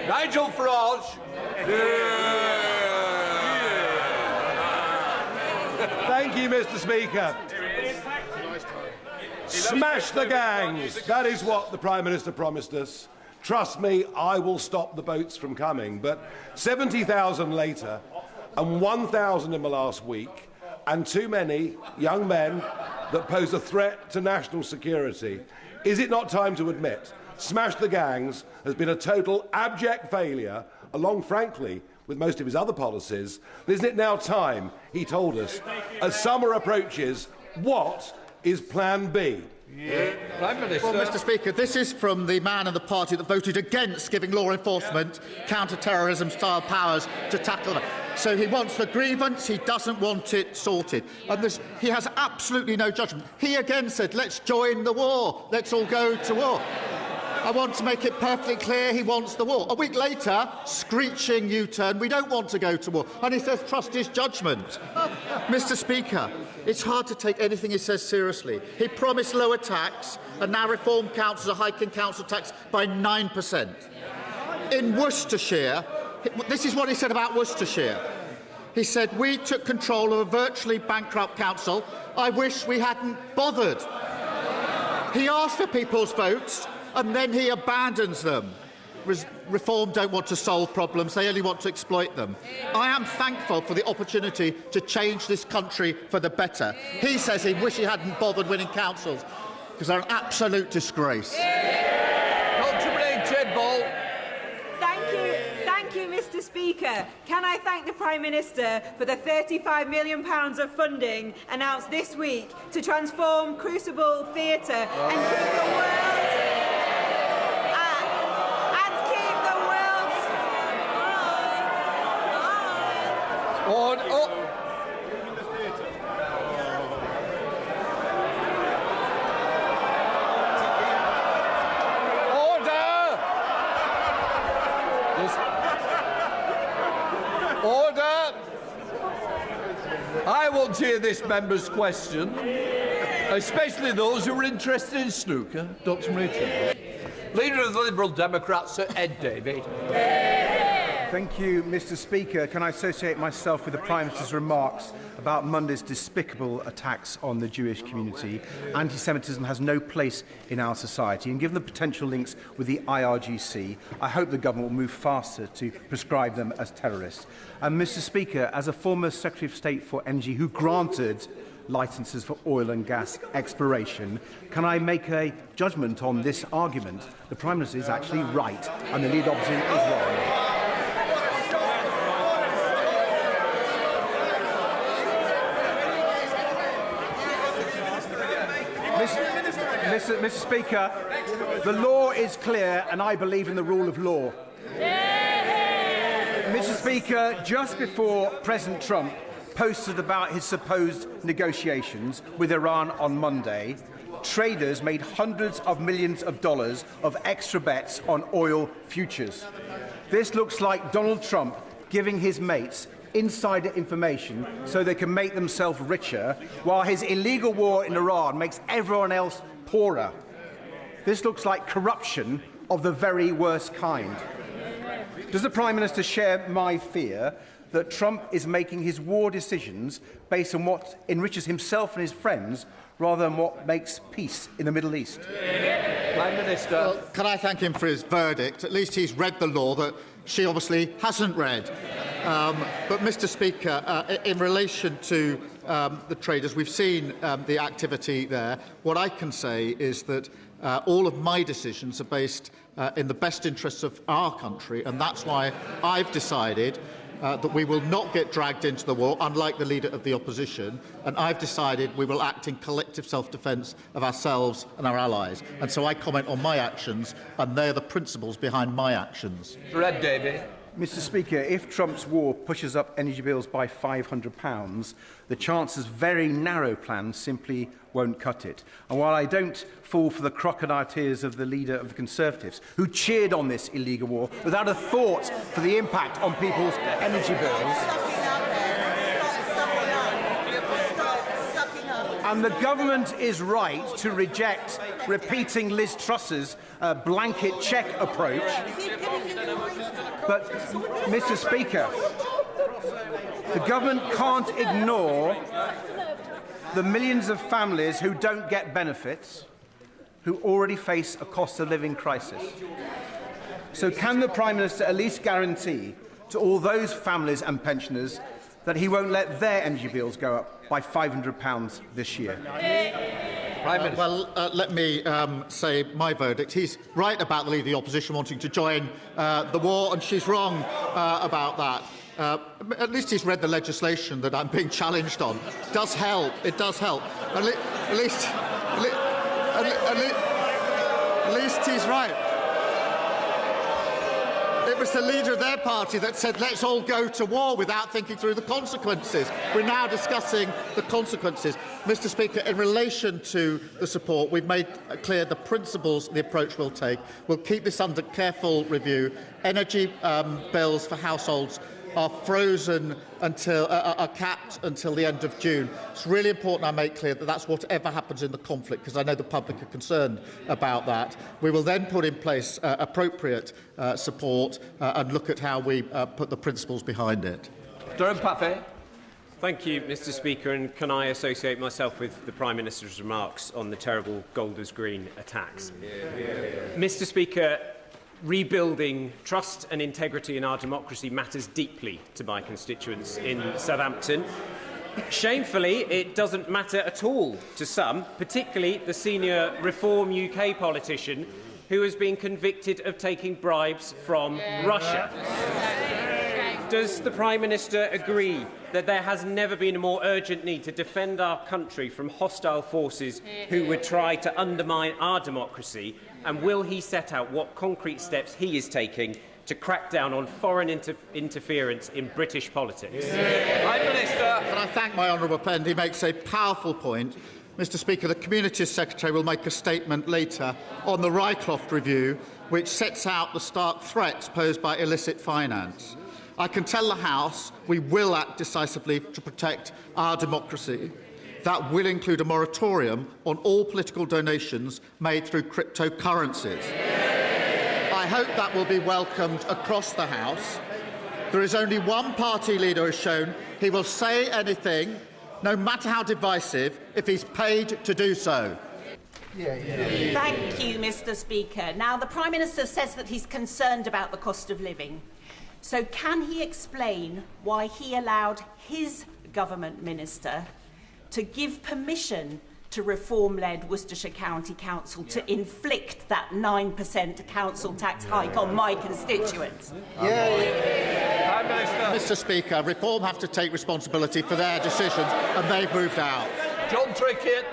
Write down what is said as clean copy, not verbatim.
Nigel Farage. Thank you, Mr Speaker. Smash the gangs. That is what the Prime Minister promised us. Trust me, I will stop the boats from coming. But 70,000 later, and 1,000 in the last week, and too many young men that pose a threat to national security, is it not time to admit Smash the Gangs has been a total abject failure, along, frankly, with most of his other policies? Isn't it now time, he told us, as summer approaches, what is Plan B? Prime Minister. Well, Mr Speaker, this is from the man and the party that voted against giving law enforcement counter-terrorism-style powers to tackle them. So he wants the grievance, he doesn't want it sorted. And he has absolutely no judgment. He again said, let's join the war, let's all go to war. I want to make it perfectly clear he wants the war. A week later, screeching U-turn, we don't want to go to war. And he says, trust his judgment. Mr Speaker, it's hard to take anything he says seriously. He promised lower tax, and now reform councils are hiking council tax by 9%. In Worcestershire, this is what he said about Worcestershire. He said, we took control of a virtually bankrupt council. I wish we hadn't bothered. He asked for people's votes, and then he abandons them. Reform don't want to solve problems, they only want to exploit them. I am thankful for the opportunity to change this country for the better. He says he wishes he hadn't bothered winning councils, because they're an absolute disgrace. Thank you, Mr Speaker. Can I thank the Prime Minister for the £35 million of funding announced this week to transform Crucible Theatre and keep the world... Order! I want to hear this member's question, especially those who are interested in snooker. Dr. Richard. Leader of the Liberal Democrats, Sir Ed Davey. Thank you, Mr Speaker. Can I associate myself with the Prime Minister's remarks about Monday's despicable attacks on the Jewish community? Anti-Semitism has no place in our society, and given the potential links with the IRGC, I hope the government will move faster to prescribe them as terrorists. And Mr Speaker, as a former Secretary of State for Energy who granted licences for oil and gas exploration, can I make a judgment on this argument? The Prime Minister is actually right, and the Leader Opposition is wrong. Mr Speaker, the law is clear and I believe in the rule of law. Mr Speaker, just before President Trump posted about his supposed negotiations with Iran on Monday, traders made hundreds of millions of dollars of extra bets on oil futures. This looks like Donald Trump giving his mates insider information so they can make themselves richer, while his illegal war in Iran makes everyone else poorer. This looks like corruption of the very worst kind. Does the Prime Minister share my fear that Trump is making his war decisions based on what enriches himself and his friends rather than what makes peace in the Middle East? Prime Minister. Well, can I thank him for his verdict? At least he's read the law that she obviously hasn't read. But, Mr Speaker, in relation to the traders, we've seen the activity there. What I can say is that all of my decisions are based in the best interests of our country, and that's why I've decided that we will not get dragged into the war, unlike the Leader of the Opposition, and I've decided we will act in collective self-defence of ourselves and our allies. And so I comment on my actions, and they're the principles behind my actions. Red Davey. Mr Speaker, if Trump's war pushes up energy bills by £500, the Chancellor's very narrow plan simply won't cut it. And while I don't fall for the crocodile tears of the leader of the Conservatives, who cheered on this illegal war without a thought for the impact on people's energy bills, And the government is right to reject repeating Liz Truss's blanket cheque approach. But, Mr Speaker, the government can't ignore the millions of families who don't get benefits, who already face a cost of living crisis. So can the Prime Minister at least guarantee to all those families and pensioners that he won't let their energy bills go up by £500 this year? Let me say my verdict. He's right about the Leader of the Opposition wanting to join the war, and she's wrong about that. At least he's read the legislation that I'm being challenged on. It does help. It does help. At least he's right. It was the leader of their party that said, let's all go to war without thinking through the consequences. We're now discussing the consequences. Mr Speaker, in relation to the support, we've made clear the principles, the approach we'll take. We'll keep this under careful review. Energy bills for households are frozen until are capped until the end of June. It's really important I make clear that that's whatever happens in the conflict, because I know the public are concerned about that. We will then put in place appropriate support and look at how we put the principles behind it. Durham Paffey. Thank you, Mr Speaker, and can I associate myself with the Prime Minister's remarks on the terrible Golders Green attacks? Mr Speaker, rebuilding trust and integrity in our democracy matters deeply to my constituents in Southampton. Shamefully, it doesn't matter at all to some, particularly the senior Reform UK politician who has been convicted of taking bribes from Russia. Does the Prime Minister agree that there has never been a more urgent need to defend our country from hostile forces who would try to undermine our democracy? And will he set out what concrete steps he is taking to crack down on foreign interference in British politics? Prime Minister. Can I thank my honourable friend? He makes a powerful point. Mr Speaker, the Communities Secretary will make a statement later on the Rycroft review, which sets out the stark threats posed by illicit finance. I can tell the House we will act decisively to protect our democracy. That will include a moratorium on all political donations made through cryptocurrencies. I hope that will be welcomed across the House. There is only one party leader who has shown he will say anything, no matter how divisive, if he's paid to do so. Thank you, Mr Speaker. Now, the Prime Minister says that he's concerned about the cost of living. So can he explain why he allowed his government minister to give permission to reform-led Worcestershire County Council to inflict that 9% council tax hike on my constituents? Mr Speaker, Reform have to take responsibility for their decisions, and they've moved out. John Trickett.